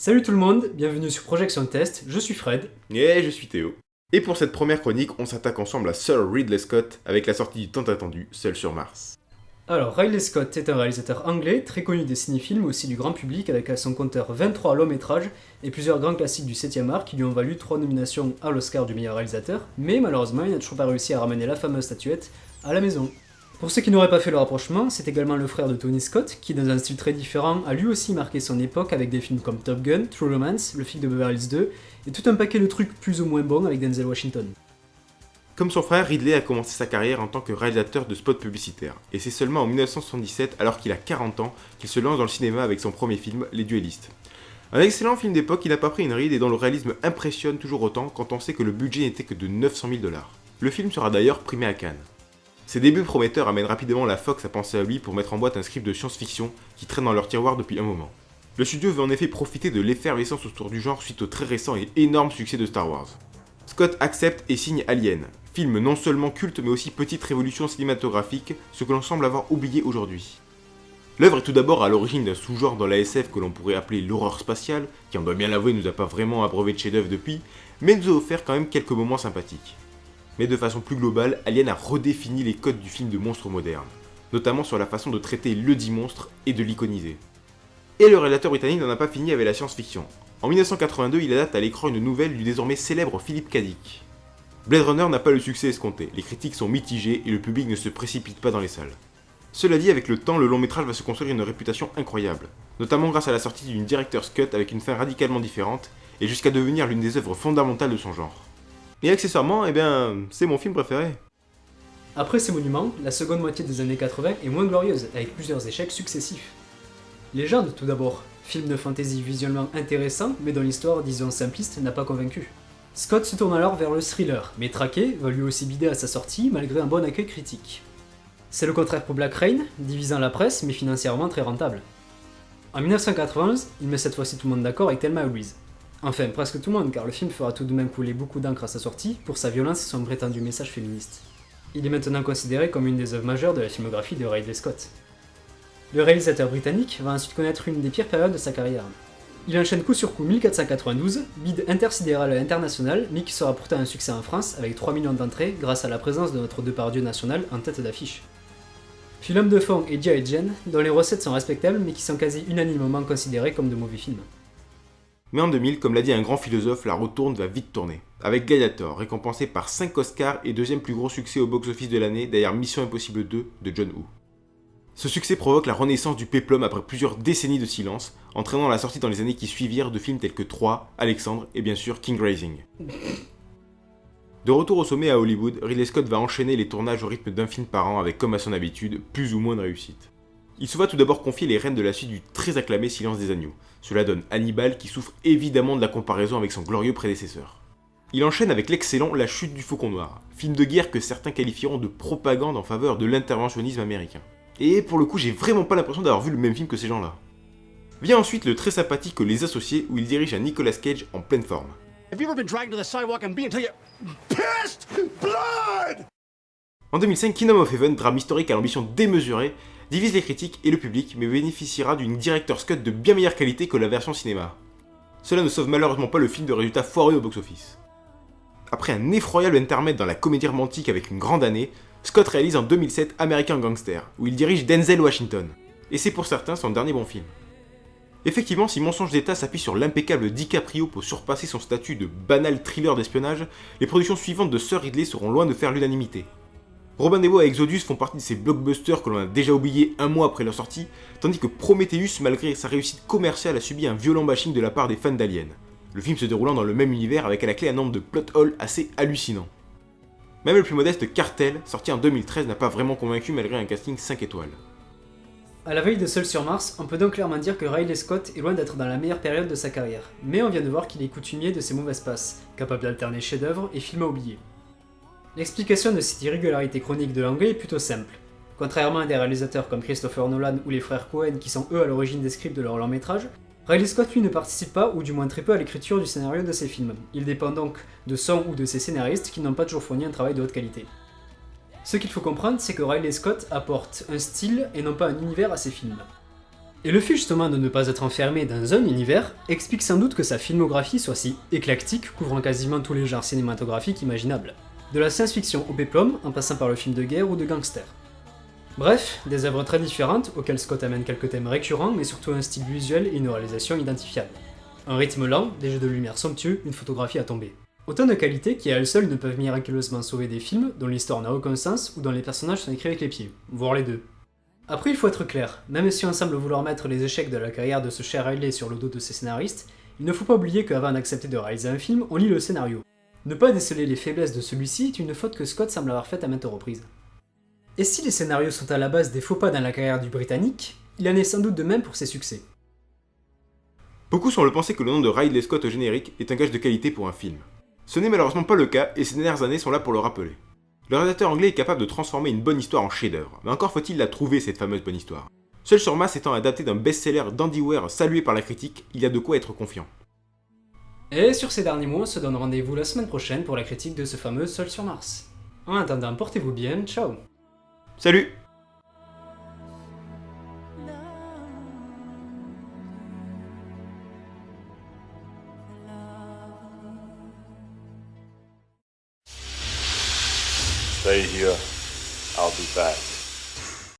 Salut tout le monde, bienvenue sur Projection Test, je suis Fred. Et je suis Théo. Et pour cette première chronique, on s'attaque ensemble à Sir Ridley Scott avec la sortie du tant attendu Seul sur Mars. Alors, Ridley Scott est un réalisateur anglais, très connu des cinéphiles mais aussi du grand public avec à son compteur 23 longs métrages et plusieurs grands classiques du 7ème art qui lui ont valu 3 nominations à l'Oscar du meilleur réalisateur, mais malheureusement il n'a toujours pas réussi à ramener la fameuse statuette à la maison. Pour ceux qui n'auraient pas fait le rapprochement, c'est également le frère de Tony Scott, qui dans un style très différent a lui aussi marqué son époque avec des films comme Top Gun, True Romance, Le flic de Beverly Hills 2, et tout un paquet de trucs plus ou moins bons avec Denzel Washington. Comme son frère, Ridley a commencé sa carrière en tant que réalisateur de spots publicitaires, et c'est seulement en 1977, alors qu'il a 40 ans, qu'il se lance dans le cinéma avec son premier film, Les Duellistes. Un excellent film d'époque qui n'a pas pris une ride et dont le réalisme impressionne toujours autant quand on sait que le budget n'était que de 900 000 $. Le film sera d'ailleurs primé à Cannes. Ses débuts prometteurs amènent rapidement la Fox à penser à lui pour mettre en boîte un script de science-fiction qui traîne dans leur tiroir depuis un moment. Le studio veut en effet profiter de l'effervescence autour du genre suite au très récent et énorme succès de Star Wars. Scott accepte et signe Alien, film non seulement culte mais aussi petite révolution cinématographique, ce que l'on semble avoir oublié aujourd'hui. L'œuvre est tout d'abord à l'origine d'un sous-genre dans la SF que l'on pourrait appeler l'horreur spatiale, qui on doit bien l'avouer nous a pas vraiment abreuvé de chef-d'œuvre depuis, mais nous a offert quand même quelques moments sympathiques. Mais de façon plus globale, Alien a redéfini les codes du film de monstre moderne, notamment sur la façon de traiter le dit monstre et de l'iconiser. Et le réalisateur britannique n'en a pas fini avec la science-fiction. En 1982, il adapte à l'écran une nouvelle du désormais célèbre Philip K. Dick. Blade Runner n'a pas le succès escompté, les critiques sont mitigées et le public ne se précipite pas dans les salles. Cela dit, avec le temps, le long métrage va se construire une réputation incroyable, notamment grâce à la sortie d'une director's cut avec une fin radicalement différente, et jusqu'à devenir l'une des œuvres fondamentales de son genre. Et accessoirement, c'est mon film préféré. Après ces monuments, la seconde moitié des années 80 est moins glorieuse, avec plusieurs échecs successifs. Légende tout d'abord, film de fantasy visuellement intéressant, mais dont l'histoire, disons simpliste, n'a pas convaincu. Scott se tourne alors vers le thriller, mais Traqué va lui aussi bider à sa sortie malgré un bon accueil critique. C'est le contraire pour Black Rain, divisant la presse mais financièrement très rentable. En 1991, il met cette fois-ci tout le monde d'accord avec Thelma et Louise. Enfin, presque tout le monde, car le film fera tout de même couler beaucoup d'encre à sa sortie pour sa violence et son prétendu message féministe. Il est maintenant considéré comme une des œuvres majeures de la filmographie de Ridley Scott. Le réalisateur britannique va ensuite connaître une des pires périodes de sa carrière. Il enchaîne coup sur coup 1492, bide intersidéral à l'international, mais qui sera pourtant un succès en France avec 3 millions d'entrées grâce à la présence de notre Depardieu national en tête d'affiche. Puis L'Homme de Fond et G.I. Jane, dont les recettes sont respectables mais qui sont quasi unanimement considérés comme de mauvais films. Mais en 2000, comme l'a dit un grand philosophe, la retourne va vite tourner. Avec Gladiator, récompensé par 5 Oscars et deuxième plus gros succès au box-office de l'année derrière Mission Impossible 2 de John Woo. Ce succès provoque la renaissance du péplum après plusieurs décennies de silence, entraînant la sortie dans les années qui suivirent de films tels que 3, Alexandre et bien sûr King Rising. De retour au sommet à Hollywood, Ridley Scott va enchaîner les tournages au rythme d'un film par an avec, comme à son habitude, plus ou moins de réussite. Il se voit tout d'abord confier les rênes de la suite du très acclamé Silence des Agneaux. Cela donne Hannibal qui souffre évidemment de la comparaison avec son glorieux prédécesseur. Il enchaîne avec l'excellent La Chute du Faucon Noir, film de guerre que certains qualifieront de propagande en faveur de l'interventionnisme américain. Et pour le coup, j'ai vraiment pas l'impression d'avoir vu le même film que ces gens-là. Vient ensuite le très sympathique Les Associés où il dirige un Nicolas Cage en pleine forme. En 2005, Kingdom of Heaven, drame historique à l'ambition démesurée, divise les critiques et le public, mais bénéficiera d'une director's cut de bien meilleure qualité que la version cinéma. Cela ne sauve malheureusement pas le film de résultats foireux au box-office. Après un effroyable intermède dans la comédie romantique avec une grande année, Scott réalise en 2007 American Gangster, où il dirige Denzel Washington, et c'est pour certains son dernier bon film. Effectivement, si Mensonge d'État s'appuie sur l'impeccable DiCaprio pour surpasser son statut de banal thriller d'espionnage, les productions suivantes de Sir Ridley seront loin de faire l'unanimité. Robin des Bois et Exodus font partie de ces blockbusters que l'on a déjà oubliés un mois après leur sortie, tandis que Prometheus, malgré sa réussite commerciale, a subi un violent bashing de la part des fans d'Alien. Le film se déroulant dans le même univers avec à la clé un nombre de plot holes assez hallucinants. Même le plus modeste Cartel, sorti en 2013, n'a pas vraiment convaincu malgré un casting 5 étoiles. À la veille de Seul sur Mars, on peut donc clairement dire que Ridley Scott est loin d'être dans la meilleure période de sa carrière, mais on vient de voir qu'il est coutumier de ses mauvaises passes, capable d'alterner chefs-d'œuvre et films à oublier. L'explication de cette irrégularité chronique de l'anglais est plutôt simple. Contrairement à des réalisateurs comme Christopher Nolan ou les frères Coen qui sont eux à l'origine des scripts de leurs longs métrages, Ridley Scott lui ne participe pas ou du moins très peu à l'écriture du scénario de ses films. Il dépend donc de son ou de ses scénaristes qui n'ont pas toujours fourni un travail de haute qualité. Ce qu'il faut comprendre, c'est que Ridley Scott apporte un style et non pas un univers à ses films. Et le fait justement de ne pas être enfermé dans un univers explique sans doute que sa filmographie soit si éclectique, couvrant quasiment tous les genres cinématographiques imaginables. De la science-fiction au péplum, en passant par le film de guerre ou de gangster. Bref, des œuvres très différentes, auxquelles Scott amène quelques thèmes récurrents, mais surtout un style visuel et une réalisation identifiable. Un rythme lent, des jeux de lumière somptueux, une photographie à tomber. Autant de qualités qui à elles seules ne peuvent miraculeusement sauver des films dont l'histoire n'a aucun sens ou dont les personnages sont écrits avec les pieds, voire les deux. Après il faut être clair, même si on semble vouloir mettre les échecs de la carrière de ce cher Ridley sur le dos de ses scénaristes, il ne faut pas oublier qu'avant d'accepter de réaliser un film, on lit le scénario. Ne pas déceler les faiblesses de celui-ci est une faute que Scott semble avoir faite à maintes reprises. Et si les scénarios sont à la base des faux pas dans la carrière du Britannique, il en est sans doute de même pour ses succès. Beaucoup semblent penser que le nom de Ridley Scott au générique est un gage de qualité pour un film. Ce n'est malheureusement pas le cas et ces dernières années sont là pour le rappeler. Le réalisateur anglais est capable de transformer une bonne histoire en chef-d'œuvre, mais encore faut-il la trouver cette fameuse bonne histoire. Seul sur Mars étant adapté d'un best-seller d'Andy Weir salué par la critique, il y a de quoi être confiant. Et sur ces derniers mots, on se donne rendez-vous la semaine prochaine pour la critique de ce fameux Seul sur Mars. En attendant, portez-vous bien, ciao. Salut! Stay here. I'll be back.